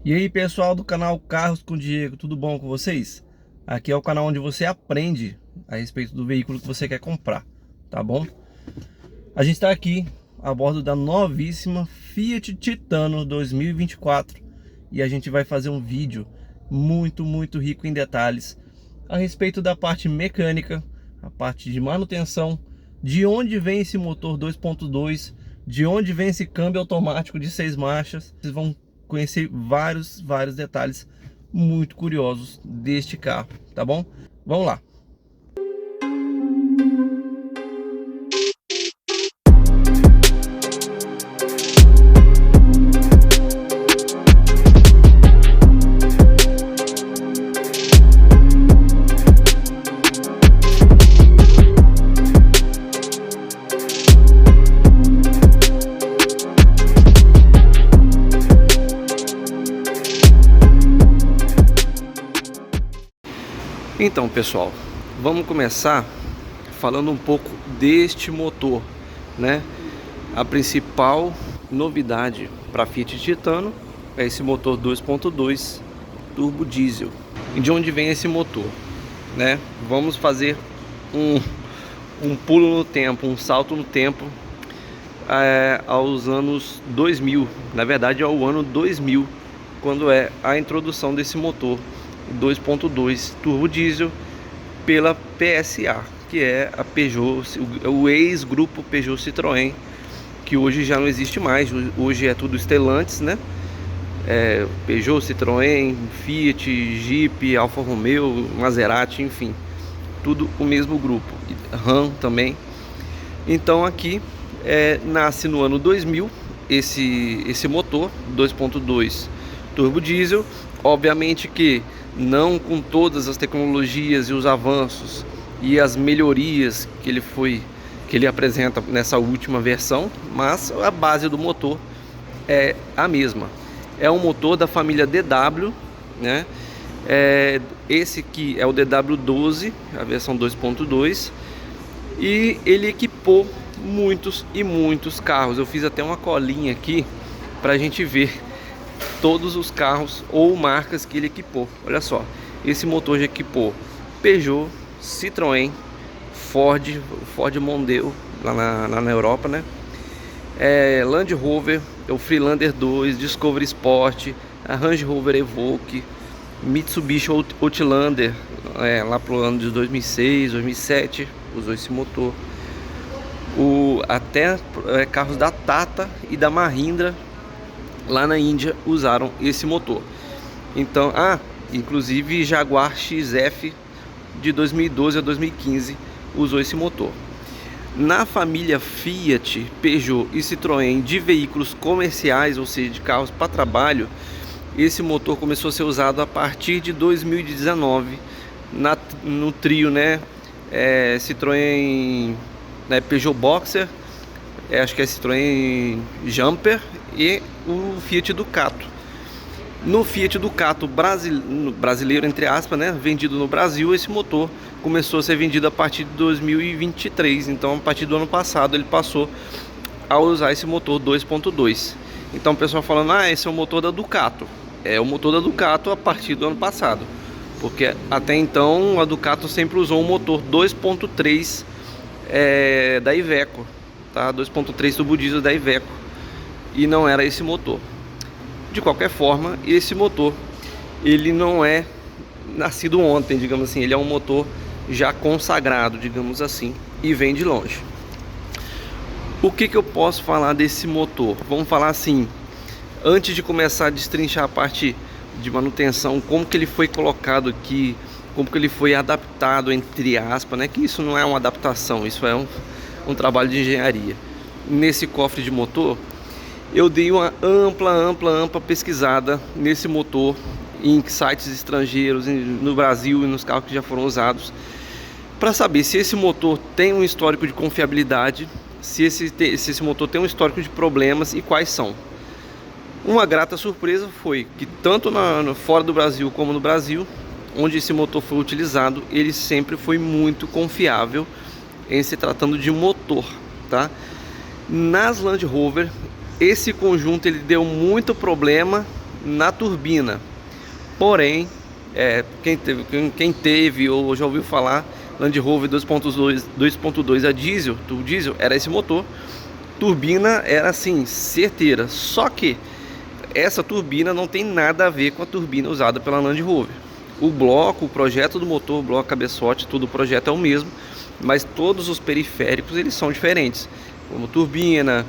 E aí, pessoal do canal Carros com Diego, tudo bom com vocês? Aqui é o canal onde você aprende a respeito do veículo que você quer comprar, tá bom? A gente está aqui a bordo da novíssima Fiat Titano 2024 e a gente vai fazer um vídeo muito rico em detalhes a respeito da parte mecânica, a parte de manutenção, de onde vem esse motor 2.2, de onde vem esse câmbio automático de 6 marchas. Vocês vão conhecer vários detalhes muito curiosos deste carro, tá bom? Vamos lá. Então, pessoal, vamos começar falando um pouco deste motor, né? A principal novidade para a Fiat Titano é esse motor 2.2 turbo diesel. E de onde vem esse motor, né? Vamos fazer um pulo no tempo, um salto no tempo aos anos 2000, na verdade ao ano 2000, quando é a introdução desse motor 2.2 turbo diesel pela PSA, que é a Peugeot, o ex-grupo Peugeot Citroën, que hoje já não existe mais. Hoje é tudo Stellantis, né? Peugeot, Citroën, Fiat, Jeep, Alfa Romeo, Maserati, enfim, tudo o mesmo grupo. Ram também. Então aqui nasce no ano 2000 esse motor 2.2 turbo diesel. Obviamente que não com todas as tecnologias e os avanços e as melhorias que ele apresenta nessa última versão, mas a base do motor é a mesma. É um motor da família DW, né? Esse aqui é o DW12, a versão 2.2, e ele equipou muitos carros. Eu fiz até uma colinha aqui para a gente ver todos os carros ou marcas que ele equipou. Olha só, esse motor já equipou Peugeot, Citroën, Ford Mondeo lá na Europa, né? Land Rover, o Freelander 2, Discovery Sport, a Range Rover Evoque, Mitsubishi Outlander, lá pro ano de 2006, 2007, usou esse motor. Até carros da Tata e da Mahindra lá na Índia usaram esse motor. Então, inclusive Jaguar XF de 2012 a 2015 usou esse motor. Na família Fiat, Peugeot e Citroën de veículos comerciais, ou seja, de carros para trabalho, esse motor começou a ser usado a partir de 2019 no trio, né? Citroën, né, Peugeot Boxer, acho que é Citroën Jumper e o Fiat Ducato. No Fiat Ducato brasileiro, entre aspas, né, vendido no Brasil, esse motor começou a ser vendido a partir de 2023. Então, a partir do ano passado, ele passou a usar esse motor 2.2. Então, o pessoal falando, esse é o motor da Ducato. É o motor da Ducato a partir do ano passado, porque até então a Ducato sempre usou um motor 2.3 da Iveco, tá? 2.3 turbo diesel da Iveco, e não era esse motor. De qualquer forma, esse motor ele não é nascido ontem, digamos assim. Ele é um motor já consagrado, digamos assim, e vem de longe. O que eu posso falar desse motor? Vamos falar assim, antes de começar a destrinchar a parte de manutenção, como que ele foi colocado aqui, como que ele foi adaptado, entre aspas, né? Que isso não é uma adaptação, isso é um trabalho de engenharia. Nesse cofre de motor, eu dei uma ampla pesquisada nesse motor em sites estrangeiros, no Brasil e nos carros que já foram usados, para saber se esse motor tem um histórico de confiabilidade, se esse motor tem um histórico de problemas e quais são. Uma grata surpresa foi que tanto fora do Brasil como no Brasil, onde esse motor foi utilizado, ele sempre foi muito confiável em se tratando de um motor, tá? Nas Land Rover, esse conjunto ele deu muito problema na turbina. Porém, quem teve ou já ouviu falar Land Rover 2.2 a diesel, era esse motor. Turbina era assim, certeira. Só que essa turbina não tem nada a ver com a turbina usada pela Land Rover. O bloco, o projeto do motor, o bloco, cabeçote, tudo o projeto é o mesmo, mas todos os periféricos eles são diferentes, como turbina,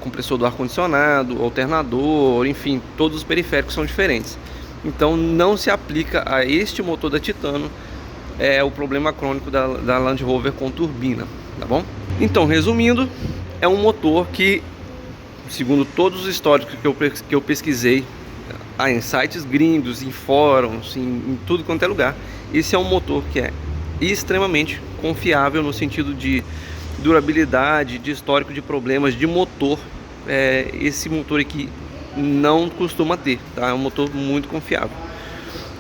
compressor do ar-condicionado, alternador, enfim, todos os periféricos são diferentes. Então não se aplica a este motor da Titano o problema crônico da Land Rover com turbina, tá bom? Então, resumindo, é um motor que, segundo todos os históricos que eu pesquisei, em sites gringos, em fóruns, em tudo quanto é lugar, esse é um motor que é extremamente confiável no sentido de durabilidade, de histórico de problemas de motor. Esse motor aqui não costuma ter, tá? É um motor muito confiável.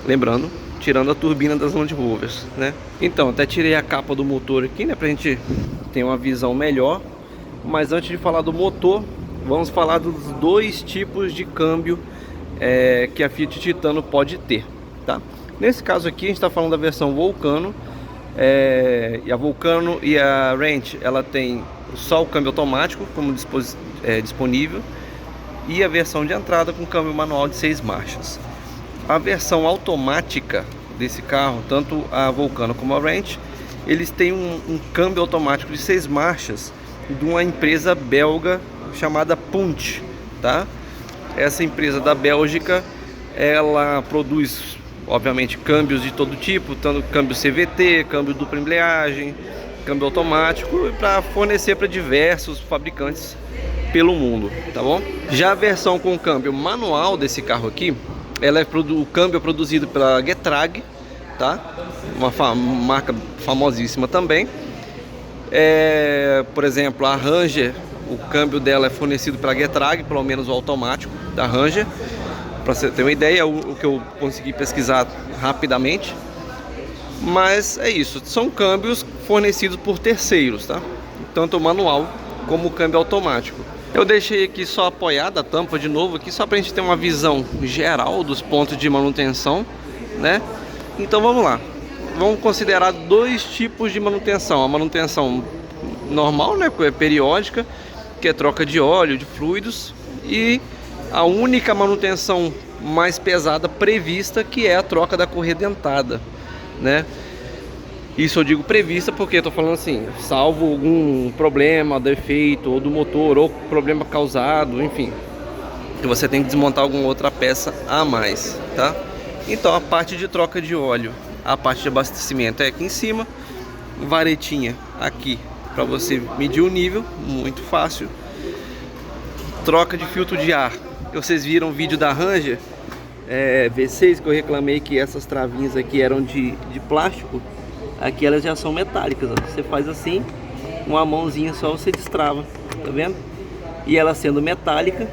Lembrando, tirando a turbina das Land Rovers, né? Então, até tirei a capa do motor aqui, né, pra gente ter uma visão melhor. Mas antes de falar do motor, vamos falar dos dois tipos de câmbio que a Fiat Titano pode ter, tá? Nesse caso aqui a gente está falando da versão Vulcano, e a Vulcano e a Ranch, ela tem só o câmbio automático como disponível, e a versão de entrada com câmbio manual de 6 marchas. A versão automática desse carro, tanto a Vulcano como a Ranch, eles têm um câmbio automático de 6 marchas de uma empresa belga chamada Punt, tá? Essa empresa da Bélgica, ela produz, obviamente, câmbios de todo tipo, tanto câmbio CVT, câmbio dupla embreagem, câmbio automático, para fornecer para diversos fabricantes pelo mundo, tá bom? Já a versão com câmbio manual desse carro aqui, o câmbio é produzido pela Getrag, tá? Uma marca famosíssima também. Por exemplo, a Ranger, o câmbio dela é fornecido pela Getrag, pelo menos o automático da Ranger. Para você ter uma ideia, o que eu consegui pesquisar rapidamente. Mas é isso, são câmbios fornecidos por terceiros, tá? Tanto o manual como o câmbio automático. Eu deixei aqui só apoiada a tampa de novo aqui, só para a gente ter uma visão geral dos pontos de manutenção, né? Então vamos lá. Vamos considerar dois tipos de manutenção. A manutenção normal, né, periódica, que é troca de óleo, de fluidos, e a única manutenção mais pesada prevista, que é a troca da correia dentada, né? Isso eu digo prevista porque eu tô falando assim, salvo algum problema, defeito, ou do motor, ou problema causado, enfim, que você tem que desmontar alguma outra peça a mais, tá? Então a parte de troca de óleo, a parte de abastecimento é aqui em cima, varetinha aqui para você medir o nível, muito fácil. Troca de filtro de ar, vocês viram o vídeo da Ranger V6 que eu reclamei que essas travinhas aqui eram de plástico. Aqui elas já são metálicas, ó. Você faz assim, uma mãozinha só você destrava, tá vendo? E ela sendo metálica,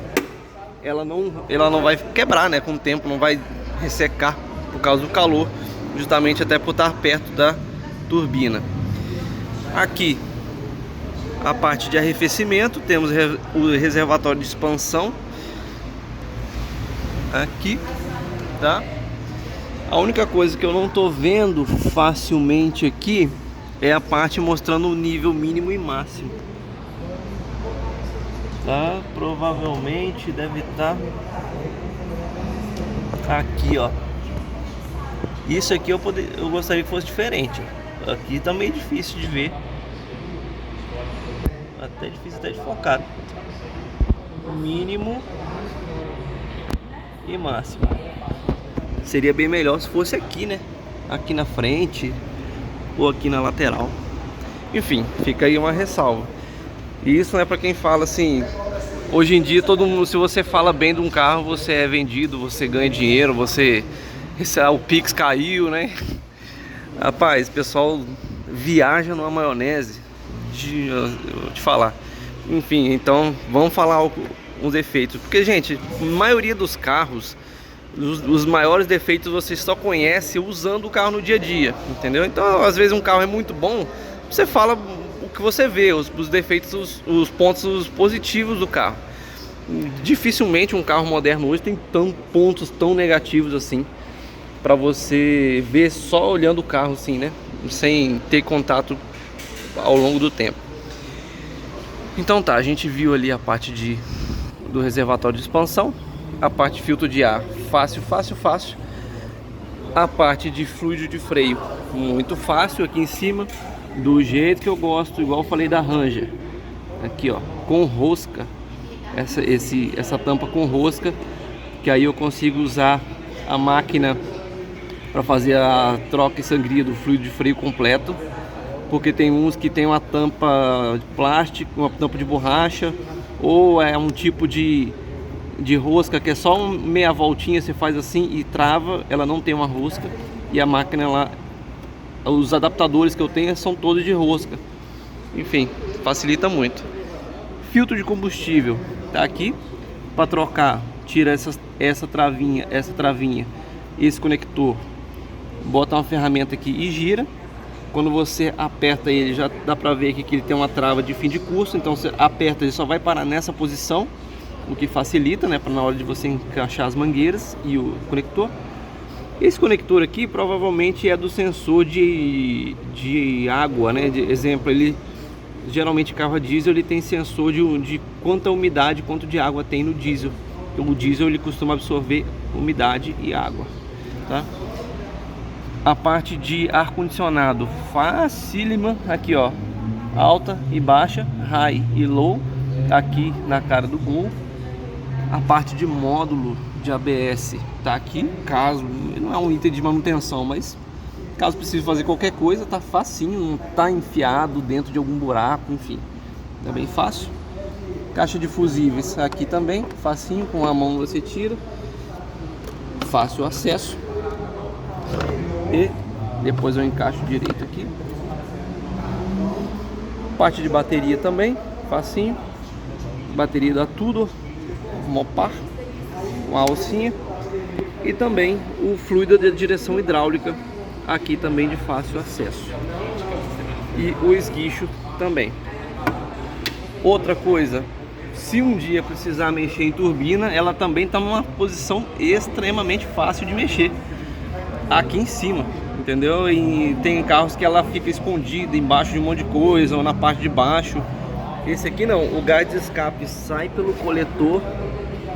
ela não vai quebrar, né? Com o tempo não vai ressecar por causa do calor, justamente até por estar perto da turbina. Aqui a parte de arrefecimento, temos o reservatório de expansão aqui, tá? A única coisa que eu não tô vendo facilmente aqui é a parte mostrando o nível mínimo e máximo, tá? Provavelmente deve estar aqui, ó. Isso aqui eu gostaria que fosse diferente. Aqui tá meio difícil de ver, até difícil até de focar. Mínimo e máximo. Seria bem melhor se fosse aqui, né? Aqui na frente ou aqui na lateral. Enfim, fica aí uma ressalva. E isso não é para quem fala assim. Hoje em dia todo mundo, se você fala bem de um carro, você é vendido, você ganha dinheiro, o Pix caiu, né? Rapaz, o pessoal viaja numa maionese eu vou te falar. Enfim, então vamos falar uns defeitos. Porque, gente, a maioria dos carros, os maiores defeitos você só conhece usando o carro no dia a dia, entendeu? Então, às vezes um carro é muito bom, você fala o que você vê, os defeitos, os pontos positivos do carro. Dificilmente um carro moderno hoje tem pontos tão negativos assim para você ver só olhando o carro assim, né? Sem ter contato ao longo do tempo. Então tá, a gente viu ali a parte do reservatório de expansão, a parte de filtro de ar, fácil. A parte de fluido de freio, muito fácil aqui em cima, do jeito que eu gosto, igual eu falei da Ranger. Aqui ó, com rosca, essa tampa com rosca, que aí eu consigo usar a máquina para fazer a troca e sangria do fluido de freio completo. Porque tem uns que tem uma tampa de plástico, uma tampa de borracha, ou é um tipo de rosca que é só meia voltinha, você faz assim e trava, ela não tem uma rosca. E a máquina lá, os adaptadores que eu tenho são todos de rosca. Enfim, facilita muito. Filtro de combustível tá aqui para trocar, tira essa travinha, esse conector, bota uma ferramenta aqui e gira. Quando você aperta ele, já dá para ver aqui que ele tem uma trava de fim de curso, então você aperta, ele só vai parar nessa posição, o que facilita, né, para na hora de você encaixar as mangueiras e o conector. Esse conector aqui provavelmente é do sensor de água, né? Exemplo, ele geralmente carro a diesel ele tem sensor de quanta umidade, quanto de água tem no diesel. O diesel ele costuma absorver umidade e água, tá? A parte de ar condicionado facílima, aqui ó, alta e baixa, high e low, aqui na cara do Gol. A parte de módulo de ABS tá aqui, caso não é um item de manutenção, mas caso precise fazer qualquer coisa, tá facinho, não tá enfiado dentro de algum buraco, enfim, é bem fácil. Caixa de fusíveis aqui também, facinho, com a mão você tira, fácil acesso. E depois eu encaixo direito aqui. Parte de bateria também, facinho. Bateria da Tudor, Mopar, uma alcinha. E também o fluido de direção hidráulica, aqui também de fácil acesso. E o esguicho também. Outra coisa, se um dia precisar mexer em turbina, ela também está numa posição extremamente fácil de mexer. Aqui em cima, entendeu? E tem carros que ela fica escondida embaixo de um monte de coisa ou na parte de baixo. Esse aqui não, o gás de escape sai pelo coletor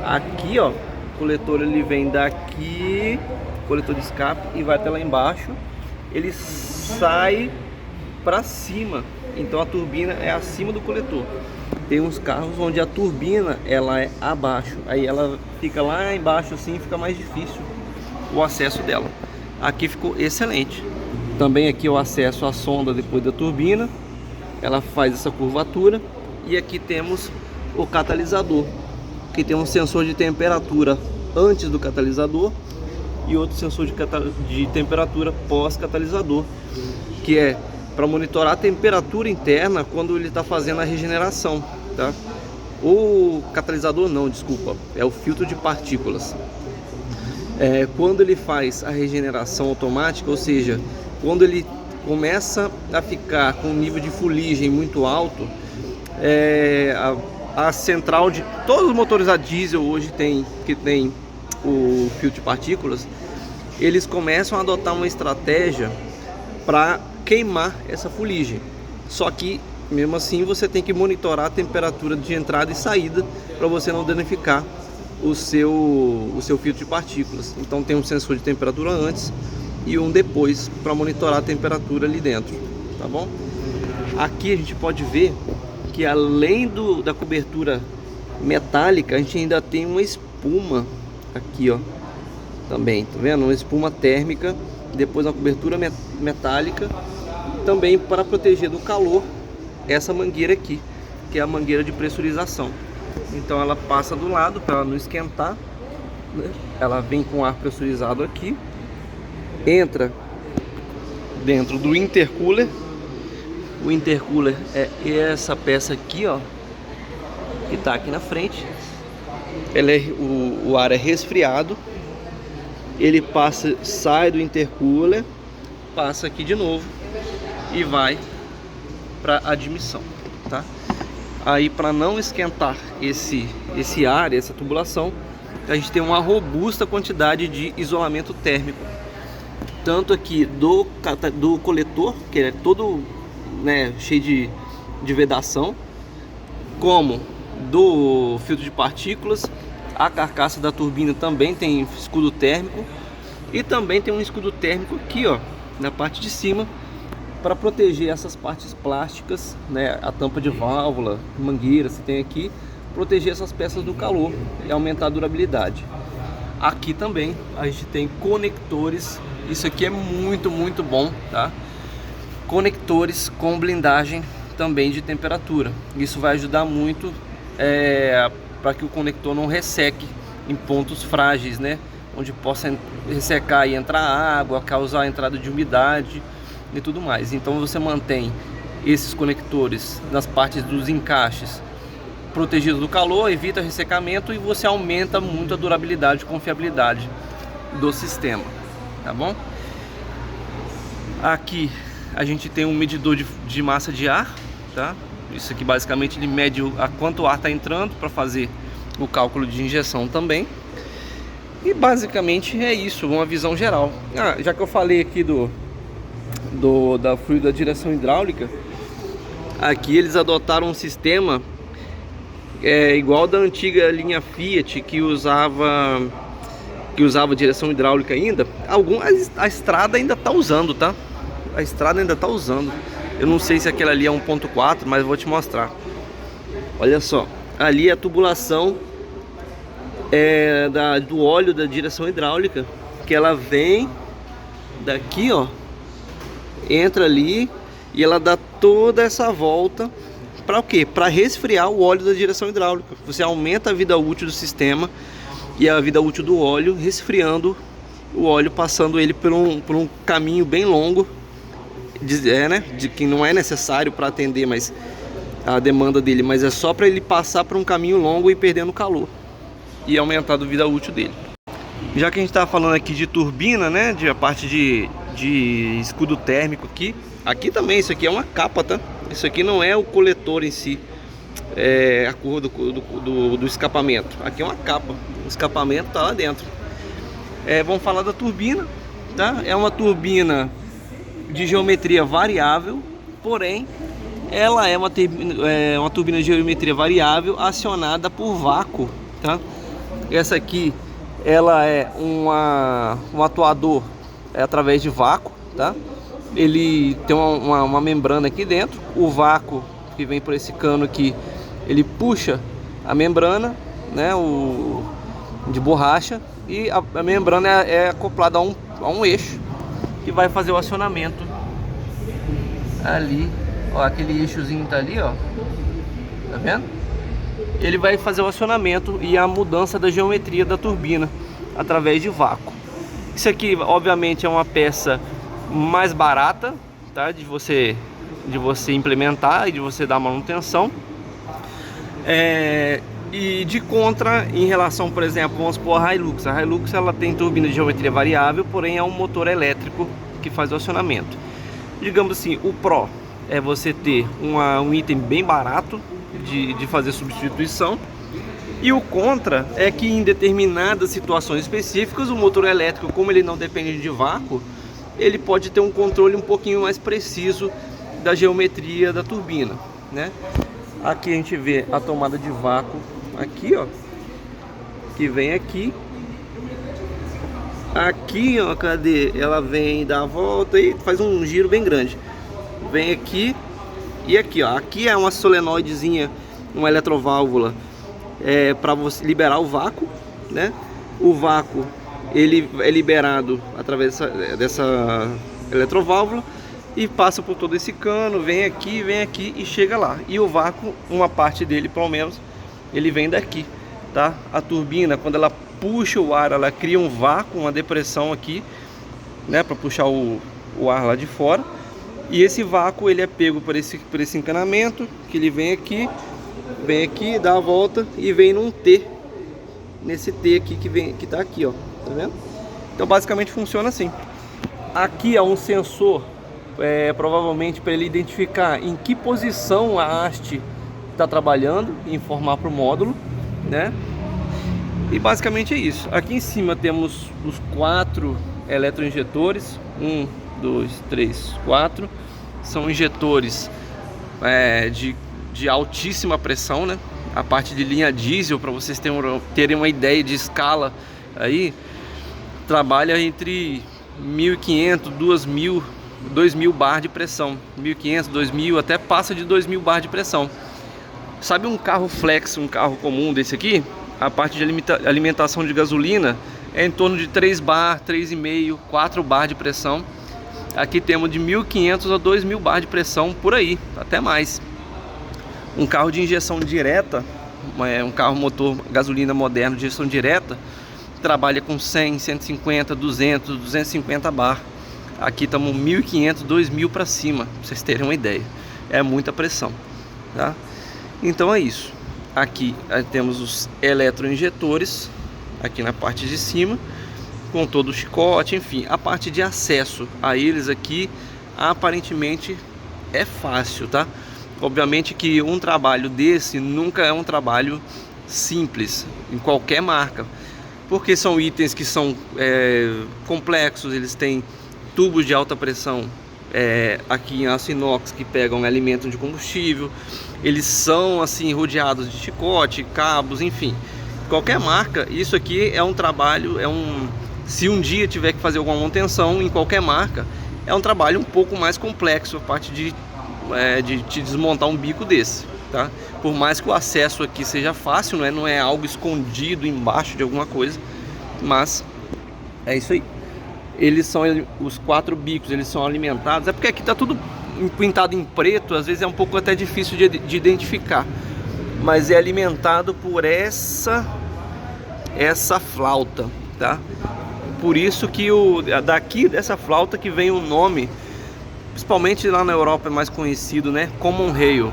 aqui, ó. O coletor ele vem daqui, coletor de escape, e vai até lá embaixo. Ele sai para cima, então a turbina é acima do coletor. Tem uns carros onde a turbina ela é abaixo, aí ela fica lá embaixo assim, fica mais difícil o acesso dela. Aqui ficou excelente. Também aqui o acesso à sonda depois da turbina, ela faz essa curvatura. E aqui temos o catalisador, que tem um sensor de temperatura antes do catalisador e outro sensor de temperatura pós-catalisador, que é para monitorar a temperatura interna quando ele está fazendo a regeneração, tá? O catalisador não, desculpa, é o filtro de partículas. Quando ele faz a regeneração automática, ou seja, quando ele começa a ficar com um nível de fuligem muito alto, a central de todos os motores a diesel hoje que tem o filtro de partículas, eles começam a adotar uma estratégia para queimar essa fuligem. Só que mesmo assim você tem que monitorar a temperatura de entrada e saída para você não danificar o seu filtro de partículas. Então tem um sensor de temperatura antes e um depois para monitorar a temperatura ali dentro, tá bom? Aqui a gente pode ver que além da cobertura metálica, a gente ainda tem uma espuma aqui, ó, também, tá vendo? Uma espuma térmica, depois uma cobertura metálica, também para proteger do calor essa mangueira aqui, que é a mangueira de pressurização. Então ela passa do lado para ela não esquentar, né? Ela vem com ar pressurizado aqui, entra dentro do intercooler. O intercooler é essa peça aqui, ó, que tá aqui na frente. O ar é resfriado, ele passa, sai do intercooler, passa aqui de novo e vai para admissão, tá? Aí, para não esquentar esse ar, essa tubulação, a gente tem uma robusta quantidade de isolamento térmico, tanto aqui do coletor, que é todo, né, cheio de vedação, como do filtro de partículas. A carcaça da turbina também tem escudo térmico, e também tem um escudo térmico aqui, ó, na parte de cima, para proteger essas partes plásticas, né, a tampa de válvula, mangueira, você tem aqui, proteger essas peças do calor e aumentar a durabilidade. Aqui também a gente tem conectores, isso aqui é muito bom, tá? Conectores com blindagem também de temperatura. Isso vai ajudar muito para que o conector não resseque em pontos frágeis, né? Onde possa ressecar e entrar água, causar a entrada de umidade e tudo mais. Então você mantém esses conectores nas partes dos encaixes protegidos do calor, evita ressecamento e você aumenta muito a durabilidade e confiabilidade do sistema, tá bom? Aqui a gente tem um medidor de massa de ar, tá? Isso aqui basicamente ele mede a quanto ar está entrando para fazer o cálculo de injeção também. E basicamente é isso, uma visão geral. Já que eu falei aqui da fluido da direção hidráulica, aqui eles adotaram um sistema igual da antiga linha Fiat, que usava direção hidráulica ainda. A estrada ainda está usando, tá? A estrada ainda está usando. Eu não sei se aquela ali é 1.4, mas eu vou te mostrar. Olha só, ali é a tubulação do óleo da direção hidráulica, que ela vem daqui, ó, entra ali e ela dá toda essa volta para o quê? Para resfriar o óleo da direção hidráulica. Você aumenta a vida útil do sistema e a vida útil do óleo, resfriando o óleo, passando ele por um caminho bem longo, de que não é necessário para atender mais a demanda dele, mas é só para ele passar por um caminho longo e perdendo calor e aumentar a vida útil dele. Já que a gente está falando aqui de turbina, né, de a parte de escudo térmico aqui também, isso aqui é uma capa, tá? Isso aqui não é o coletor em si, é a cor do escapamento. Aqui é uma capa, o escapamento está lá dentro. Vamos falar da turbina, tá? É uma turbina de geometria variável, porém ela é uma turbina de geometria variável acionada por vácuo, tá? Essa aqui ela é um atuador através de vácuo, tá? Ele tem uma membrana aqui dentro. O vácuo que vem por esse cano aqui, ele puxa a membrana, né, de borracha, e a membrana é acoplada a um eixo que vai fazer o acionamento ali, ó, aquele eixozinho tá ali, ó, tá vendo? Ele vai fazer o acionamento e a mudança da geometria da turbina através de vácuo. Isso aqui obviamente é uma peça mais barata, tá, de você implementar e de você dar manutenção, e de contra, em relação, por exemplo, vamos supor a Hilux. A Hilux ela tem turbina de geometria variável, porém é um motor elétrico que faz o acionamento. Digamos assim, o Pro é você ter um item bem barato de fazer substituição, e o contra é que em determinadas situações específicas o motor elétrico, como ele não depende de vácuo, ele pode ter um controle um pouquinho mais preciso da geometria da turbina, né? Aqui a gente vê a tomada de vácuo aqui, ó, que vem aqui, ó, cadê? Ela vem, dá a volta e faz um giro bem grande, vem aqui e aqui, ó. Aqui é uma solenoidezinha, uma eletroválvula, para você liberar o vácuo, né? O vácuo ele é liberado através dessa eletroválvula e passa por todo esse cano, vem aqui e chega lá. E o vácuo, uma parte dele pelo menos, ele vem daqui, tá? A turbina, quando ela puxa o ar, ela cria um vácuo, uma depressão aqui, né, para puxar o ar lá de fora. E esse vácuo ele é pego por esse encanamento, que ele vem aqui, dá a volta e vem num T, nesse T aqui que tá aqui, ó, tá vendo? Então basicamente funciona assim. Aqui é um sensor, provavelmente para ele identificar em que posição a haste está trabalhando e informar para o módulo, né? E basicamente é isso. Aqui em cima temos os 4 eletroinjetores, 1, 2, 3, 4. São injetores de altíssima pressão, né? A parte de linha diesel, para vocês terem uma ideia de escala aí, trabalha entre 1.500, 2.000 bar de pressão. 1.500, 2.000, até passa de 2.000 bar de pressão. Sabe um carro flex, um carro comum desse aqui? A parte de alimentação de gasolina é em torno de 3 bar, 3,5, 4 bar de pressão. Aqui temos de 1.500 a 2.000 bar de pressão, por aí, até mais. Um carro de injeção direta, um carro motor gasolina moderno de injeção direta, trabalha com 100, 150, 200, 250 bar. Aqui estamos 1.500, 2.000 para cima, para vocês terem uma ideia. É muita pressão, tá? Então é isso. Aqui temos os eletroinjetores, aqui na parte de cima, com todo o chicote, enfim. A parte de acesso a eles aqui, aparentemente é fácil, tá? Obviamente que um trabalho desse nunca é um trabalho simples, em qualquer marca. Porque são itens que são complexos, eles têm tubos de alta pressão aqui em aço inox que pegam alimento de combustível. Eles são assim rodeados de chicote, cabos, enfim. Qualquer marca, isso aqui é um trabalho, se um dia tiver que fazer alguma manutenção em qualquer marca, é um trabalho um pouco mais complexo a parte de desmontar um bico desse, tá? Por mais que o acesso aqui seja fácil, não é algo escondido embaixo de alguma coisa, mas é isso aí. Eles são os 4 bicos, eles são alimentados. É porque aqui tá tudo pintado em preto, às vezes é um pouco até difícil de identificar, mas é alimentado por essa flauta, tá? Por isso que daqui dessa flauta que vem o nome, principalmente lá na Europa é mais conhecido, né? Common Rail,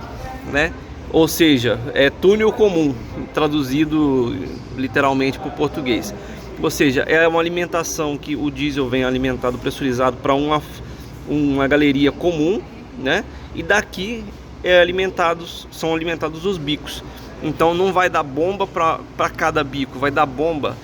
né? Ou seja, é túnel comum, traduzido literalmente para o português. Ou seja, é uma alimentação que o diesel vem alimentado, pressurizado para uma galeria comum, né? E daqui são alimentados os bicos. Então não vai dar bomba para cada bico, vai dar bomba,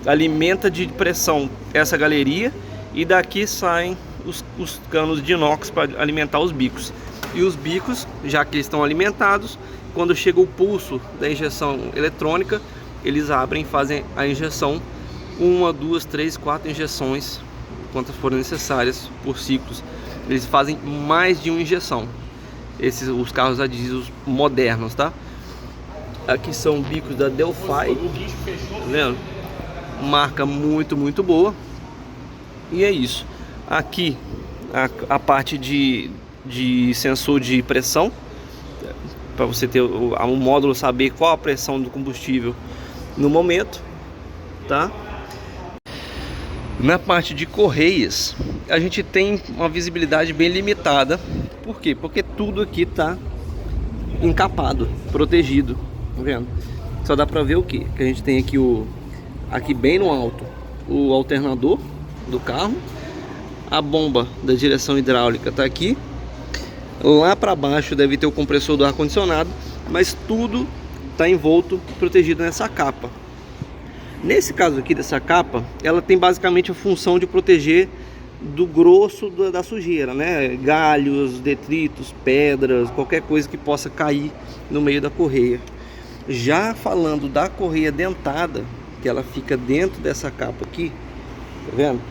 alimenta de pressão essa galeria, e daqui saem os canos de inox para alimentar os bicos. E os bicos, já que estão alimentados, quando chega o pulso da injeção eletrônica, eles abrem e fazem a injeção, 1, 2, 3, 4 injeções, quantas forem necessárias por ciclos. Eles fazem mais de uma injeção, os carros a diesel modernos, tá? Aqui são bicos da Delphi, tá vendo? Marca muito boa. E é isso. Aqui a parte de sensor de pressão, para você ter um módulo, saber qual a pressão do combustível no momento, tá? Na parte de correias, a gente tem uma visibilidade bem limitada. Por quê? Porque tudo aqui tá encapado, protegido, tá vendo? Só dá para ver o que a gente tem aqui, aqui bem no alto, o alternador do carro. A bomba da direção hidráulica tá aqui. Lá para baixo deve ter o compressor do ar condicionado, mas tudo tá envolto, protegido nessa capa. Nesse caso aqui dessa capa, ela tem basicamente a função de proteger do grosso da sujeira, né? Galhos, detritos, pedras, qualquer coisa que possa cair no meio da correia. Já falando da correia dentada, que ela fica dentro dessa capa aqui, tá vendo?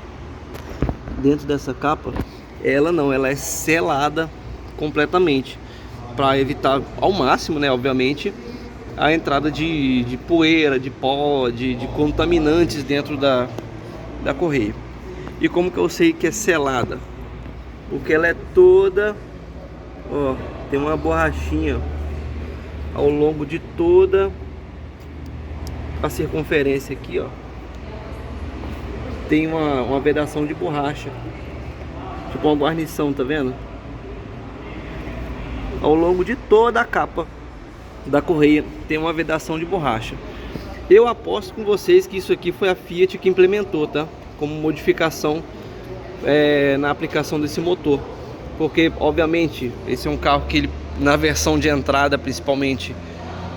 Dentro dessa capa, ela é selada completamente, para evitar ao máximo, né, obviamente, a entrada de poeira, de pó, de contaminantes dentro da correia. E como que eu sei que é selada? Porque ela é toda, ó, tem uma borrachinha ao longo de toda a circunferência aqui, ó. Tem uma vedação de borracha, tipo uma guarnição, tá vendo? Ao longo de toda a capa da correia tem uma vedação de borracha. Eu aposto com vocês que isso aqui foi a Fiat que implementou, tá? Como modificação na aplicação desse motor. porque obviamente esse é um carro que ele, na versão de entrada principalmente,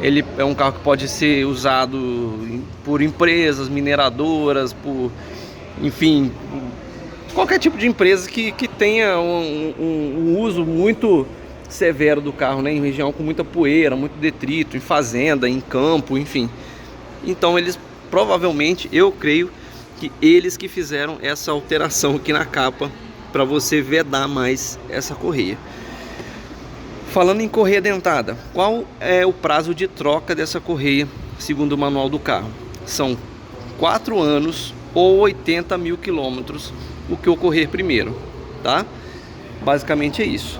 ele é um carro que pode ser usado por empresas mineradoras, por, enfim, qualquer tipo de empresa que tenha um uso muito severo do carro, né? Em região com muita poeira, muito detrito, em fazenda, em campo, enfim. Então eles provavelmente, eu creio que eles que fizeram essa alteração aqui na capa para você vedar mais essa correia. Falando em correia dentada, qual é o prazo de troca dessa correia segundo o manual do carro? São 4 anos ou 80 mil quilômetros, o que ocorrer primeiro, tá? Basicamente é isso.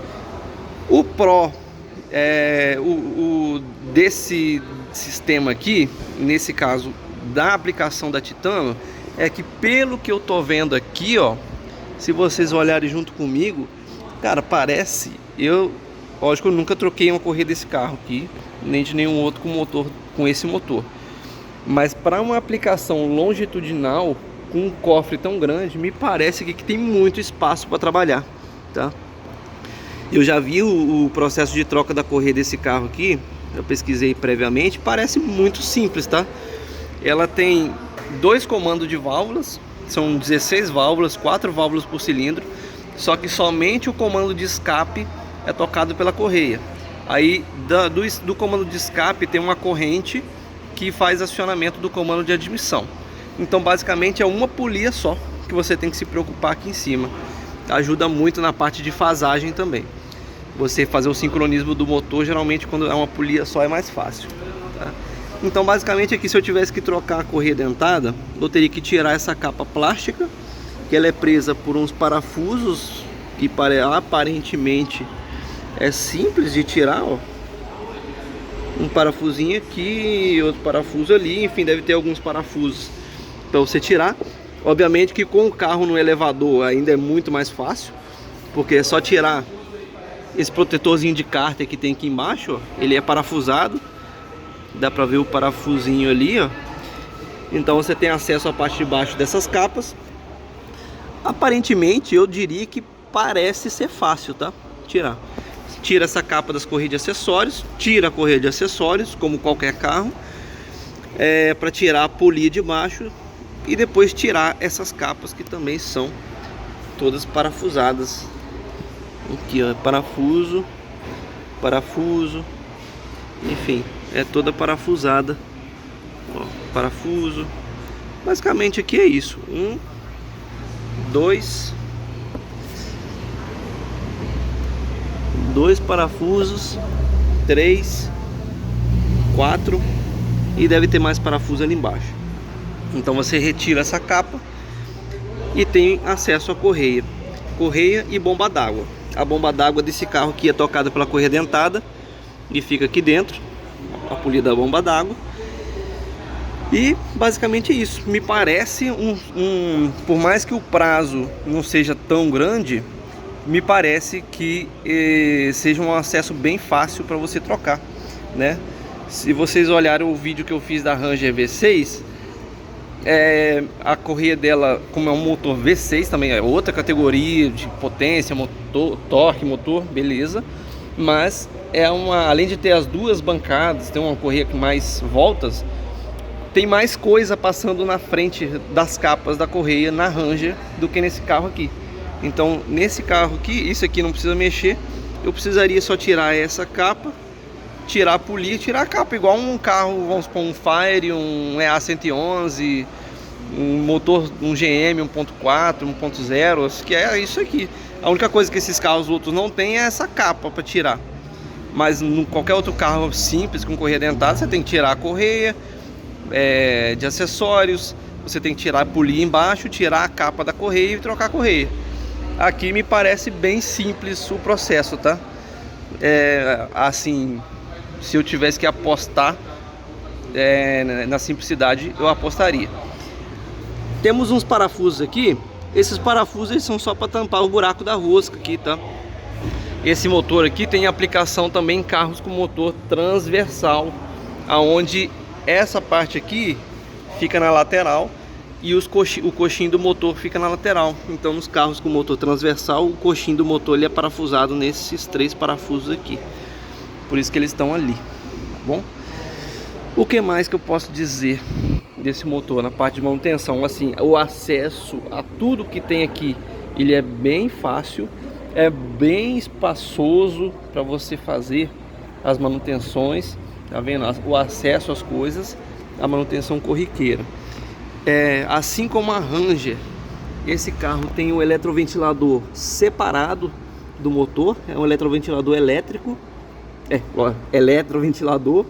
O pró desse sistema aqui, nesse caso da aplicação da Titano, é que pelo que eu tô vendo aqui, ó, se vocês olharem junto comigo, cara, parece, lógico, eu nunca troquei uma correia desse carro aqui, nem de nenhum outro com esse motor. Mas para uma aplicação longitudinal com um cofre tão grande, me parece que tem muito espaço para trabalhar, tá? Eu já vi o processo de troca da correia desse carro aqui, eu pesquisei previamente, parece muito simples, tá? Ela tem 2 comandos de válvulas, são 16 válvulas, 4 válvulas por cilindro, só que somente o comando de escape é tocado pela correia. Aí do comando de escape tem uma corrente que faz acionamento do comando de admissão. Então basicamente é uma polia só que você tem que se preocupar aqui em cima. Ajuda muito na parte de fasagem também. Você fazer o sincronismo do motor, geralmente quando é uma polia só é mais fácil, tá? Então basicamente aqui, se eu tivesse que trocar a correia dentada, eu teria que tirar essa capa plástica, que ela é presa por uns parafusos que aparentemente é simples de tirar, ó. Um parafusinho aqui, outro parafuso ali, enfim, deve ter alguns parafusos para você tirar. Obviamente que com o carro no elevador ainda é muito mais fácil, porque é só tirar esse protetorzinho de cárter que tem aqui embaixo, ó. Ele é parafusado, dá pra ver o parafusinho ali, ó. Então você tem acesso à parte de baixo dessas capas. Aparentemente eu diria que parece ser fácil, tá? Tira essa capa das correias de acessórios, tira a correia de acessórios, como qualquer carro, para tirar a polia de baixo e depois tirar essas capas que também são todas parafusadas. Aqui, ó, parafuso, enfim, é toda parafusada, ó, parafuso. Basicamente aqui é isso, 1, 2 parafusos, 3, 4 e deve ter mais parafuso ali embaixo. Então você retira essa capa e tem acesso à correia e bomba d'água. A bomba d'água desse carro aqui é tocada pela correia dentada e fica aqui dentro, a polia da bomba d'água. E basicamente é isso. Me parece por mais que o prazo não seja tão grande, me parece que seja um acesso bem fácil para você trocar, né? Se vocês olharem o vídeo que eu fiz da Ranger V6, a correia dela, como é um motor V6 também, é outra categoria de potência, motor, torque, motor, beleza. Mas além de ter as duas bancadas, tem uma correia com mais voltas, tem mais coisa passando na frente das capas da correia na Ranger do que nesse carro aqui. Então nesse carro aqui, isso aqui não precisa mexer. Eu precisaria só tirar essa capa, tirar a polia, tirar a capa, igual um carro, vamos supor, um Fire, um EA111, um motor, um GM 1.4, 1.0, acho que é isso aqui. A única coisa que esses carros outros não tem é essa capa para tirar. Mas em qualquer outro carro simples com correia dentada, você tem que tirar a correia de acessórios, você tem que tirar a polia embaixo, tirar a capa da correia e trocar a correia. Aqui me parece bem simples o processo, tá? Assim, se eu tivesse que apostar na simplicidade, eu apostaria. Temos uns parafusos aqui. Esses parafusos eles são só para tampar o buraco da rosca aqui, tá? Esse motor aqui tem aplicação também em carros com motor transversal, aonde essa parte aqui fica na lateral e o coxinho do motor fica na lateral. Então nos carros com motor transversal, o coxinho do motor ele é parafusado nesses 3 parafusos aqui. Por isso que eles estão ali, tá bom? O que mais que eu posso dizer desse motor na parte de manutenção? Assim, o acesso a tudo que tem aqui, ele é bem fácil, é bem espaçoso para você fazer as manutenções, tá vendo? O acesso às coisas, a manutenção corriqueira. Assim como a Ranger, esse carro tem um eletroventilador separado do motor, é um eletroventilador elétrico, eletroventilador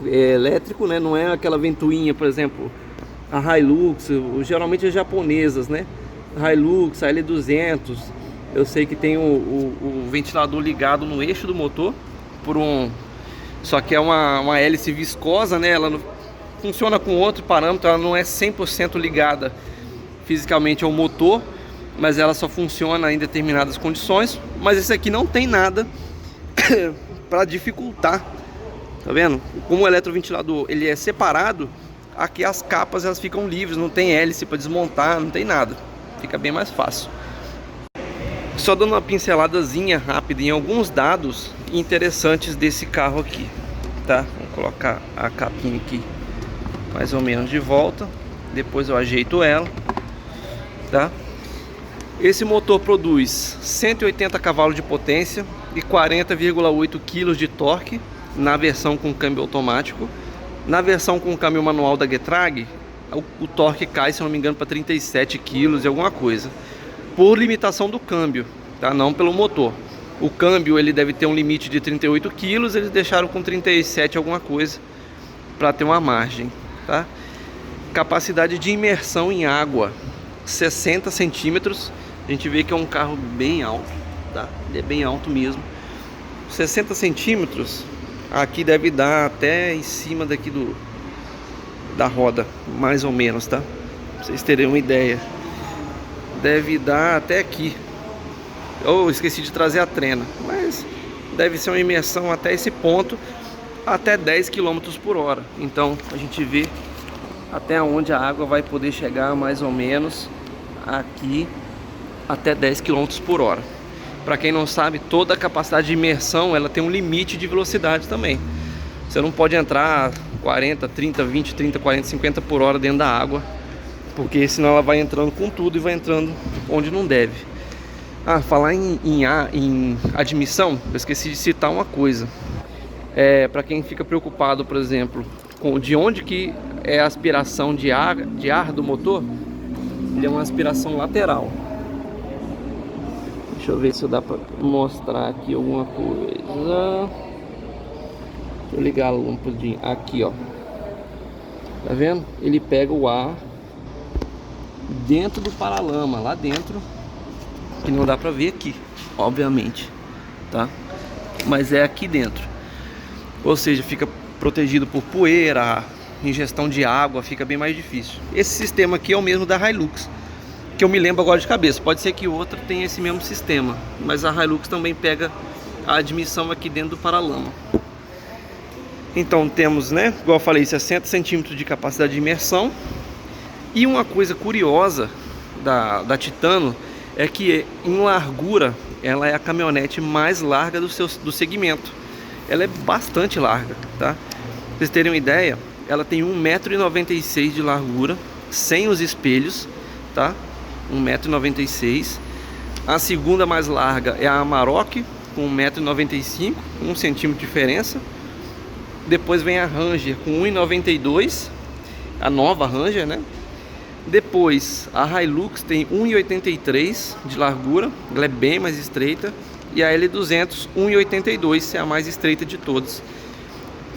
elétrico, né? Não é aquela ventoinha, por exemplo, a Hilux, geralmente as japonesas, né? Hilux, a L200, eu sei que tem o ventilador ligado no eixo do motor, só que é uma hélice viscosa, né? Ela não funciona com outro parâmetro, ela não é 100% ligada fisicamente ao motor, mas ela só funciona em determinadas condições. Mas esse aqui não tem nada para dificultar, tá vendo? Como o eletroventilador ele é separado, aqui as capas elas ficam livres, não tem hélice para desmontar, não tem nada, fica bem mais fácil. Só dando uma pinceladazinha rápida em alguns dados interessantes desse carro aqui, tá? Vou colocar a capinha aqui mais ou menos de volta, depois eu ajeito ela, tá? Esse motor produz 180 cavalos de potência e 40,8 kg de torque na versão com câmbio automático. Na versão com câmbio manual da Getrag, o torque cai, se não me engano, para 37 kg e alguma coisa, por limitação do câmbio, tá? Não pelo motor. O câmbio ele deve ter um limite de 38 kg, eles deixaram com 37 alguma coisa para ter uma margem, tá? Capacidade de imersão em água 60 centímetros. A gente vê que é um carro bem alto, tá? Ele é bem alto mesmo. 60 centímetros aqui deve dar até em cima daqui da roda, mais ou menos, tá? Pra vocês terem uma ideia, deve dar até aqui. Eu esqueci de trazer a trena, mas deve ser uma imersão até esse ponto, até 10 km por hora. Então a gente vê até onde a água vai poder chegar, mais ou menos aqui, até 10 km por hora. Para quem não sabe, toda a capacidade de imersão ela tem um limite de velocidade também. Você não pode entrar 40, 30, 20, 30, 40, 50 por hora dentro da água, porque senão ela vai entrando com tudo e vai entrando onde não deve. Falar em admissão, eu esqueci de citar uma coisa. Para quem fica preocupado, por exemplo, com de onde que é a aspiração de ar do motor, ele é uma aspiração lateral. Deixa eu ver se dá para mostrar aqui alguma coisa. Deixa eu ligar a lampadinha aqui, ó. Tá vendo? Ele pega o ar dentro do paralama, lá dentro, que não dá pra ver aqui, obviamente, tá? Mas é aqui dentro. Ou seja, fica protegido por poeira, ingestão de água, fica bem mais difícil. Esse sistema aqui é o mesmo da Hilux, que eu me lembro agora de cabeça. Pode ser que outra tenha esse mesmo sistema, mas a Hilux também pega a admissão aqui dentro do paralama. Então temos, né, igual eu falei, 60 centímetros de capacidade de imersão. E uma coisa curiosa da Titano é que em largura ela é a caminhonete mais larga do segmento. Ela é bastante larga, tá? Pra vocês terem uma ideia, ela tem 1,96 m de largura, sem os espelhos, tá? 1,96 m. A segunda mais larga é a Amarok, com 1,95 m, 1 centímetro de diferença. Depois vem a Ranger com 1,92 m, a nova Ranger, né? Depois a Hilux tem 1,83 m de largura, ela é bem mais estreita. E a L200 1,82 m, é a mais estreita de todas.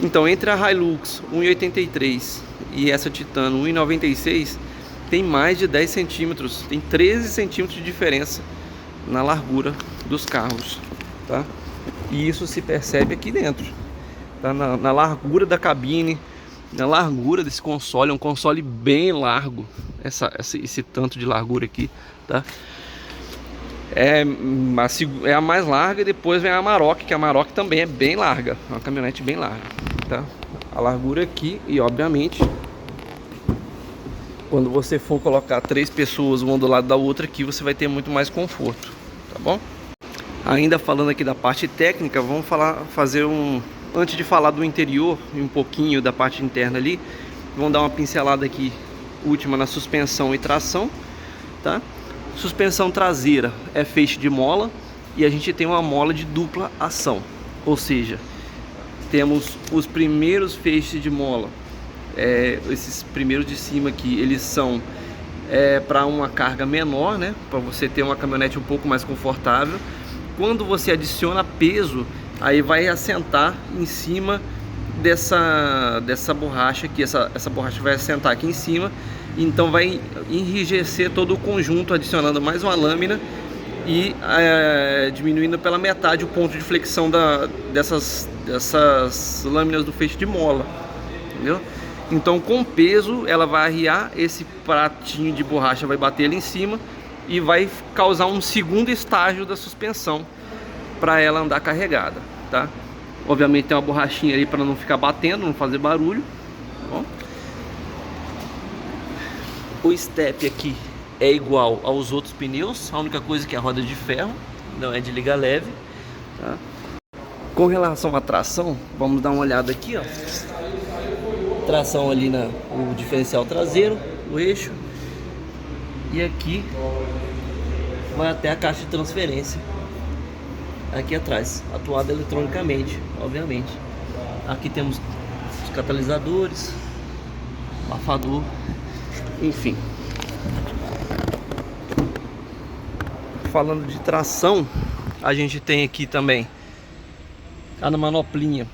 Então entre a Hilux 1,83 e essa Titano 1,96 tem mais de 10 centímetros, tem 13 centímetros de diferença na largura dos carros, tá? E isso se percebe aqui dentro, tá? Na largura da cabine, na largura desse console, é um console bem largo, esse tanto de largura aqui, tá? É a mais larga, e depois vem a Amarok, que a Amarok também é bem larga, é uma caminhonete bem larga, tá? A largura aqui, e obviamente Quando você for colocar 3 pessoas uma do lado da outra aqui, você vai ter muito mais conforto, tá bom? Ainda falando aqui da parte técnica, vamos fazer antes de falar do interior e um pouquinho da parte interna ali, vamos dar uma pincelada aqui última na suspensão e tração, tá? Suspensão traseira é feixe de mola e a gente tem uma mola de dupla ação, ou seja, temos os primeiros feixes de mola, esses primeiros de cima aqui, eles são para uma carga menor, né? Para você ter uma caminhonete um pouco mais confortável. Quando você adiciona peso, aí vai assentar em cima dessa borracha aqui, essa borracha vai assentar aqui em cima, então vai enrijecer todo o conjunto, adicionando mais uma lâmina e diminuindo pela metade o ponto de flexão dessas lâminas do feixe de mola, entendeu? Então com peso ela vai arriar, esse pratinho de borracha vai bater ali em cima e vai causar um segundo estágio da suspensão para ela andar carregada, tá? Obviamente tem uma borrachinha ali para não ficar batendo, não fazer barulho. Bom, o step aqui é igual aos outros pneus, a única coisa que é a roda de ferro, não é de liga leve, tá? Com relação à tração, vamos dar uma olhada aqui, ó. Tração ali o diferencial traseiro, o eixo, e aqui vai até a caixa de transferência aqui atrás, atuada eletronicamente, obviamente. Aqui temos os catalisadores, abafador, enfim. Falando de tração, a gente tem aqui também a manoplinha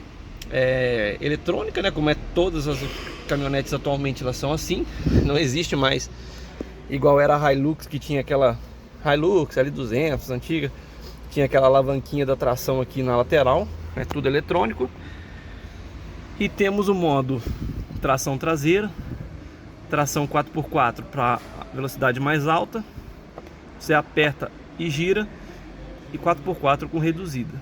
eletrônica, né? Como todas as caminhonetes atualmente, elas são assim. Não existe mais igual era a Hilux, que tinha aquela Hilux L200 antiga, tinha aquela alavanquinha da tração aqui na lateral. É tudo eletrônico. E temos o modo tração traseira, tração 4x4 para velocidade mais alta, você aperta e gira, e 4x4 com reduzida.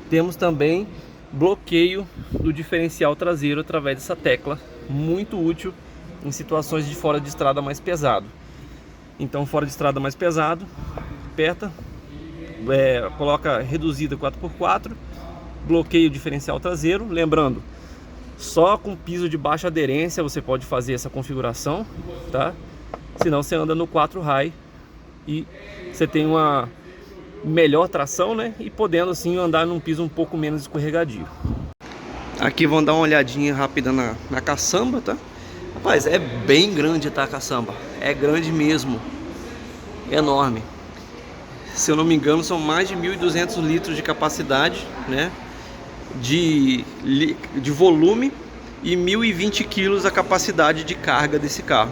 Temos também bloqueio do diferencial traseiro através dessa tecla, muito útil em situações de fora de estrada mais pesado. Então, fora de estrada mais pesado, aperta, coloca reduzida 4x4, bloqueio o diferencial traseiro. Lembrando, só com piso de baixa aderência você pode fazer essa configuração, tá? Senão você anda no 4 high e você tem uma melhor tração, né? E podendo assim andar num piso um pouco menos escorregadio. Aqui vamos dar uma olhadinha rápida na caçamba, tá? Rapaz, é bem grande, tá, a caçamba? É grande mesmo, enorme. Se eu não me engano, são mais de 1.200 litros de capacidade, né? De volume, e 1.020 quilos a capacidade de carga desse carro.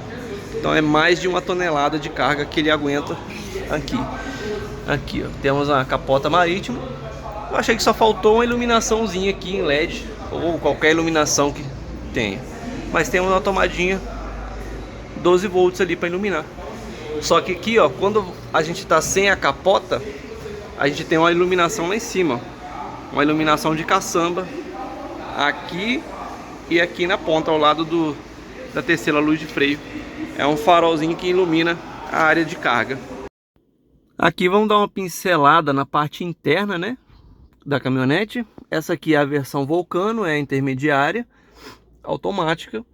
Então é mais de 1 tonelada de carga que ele aguenta aqui. Aqui, ó, temos a capota marítima. Eu achei que só faltou uma iluminaçãozinha aqui em LED, ou qualquer iluminação que tenha. Mas tem uma tomadinha 12 volts ali para iluminar. Só que aqui, ó, quando a gente está sem a capota, a gente tem uma iluminação lá em cima, uma iluminação de caçamba aqui e aqui na ponta, ao lado da terceira luz de freio. É um farolzinho que ilumina a área de carga. Aqui vamos dar uma pincelada na parte interna, né, da caminhonete. Essa aqui é a versão Vulcano, é a intermediária, automática.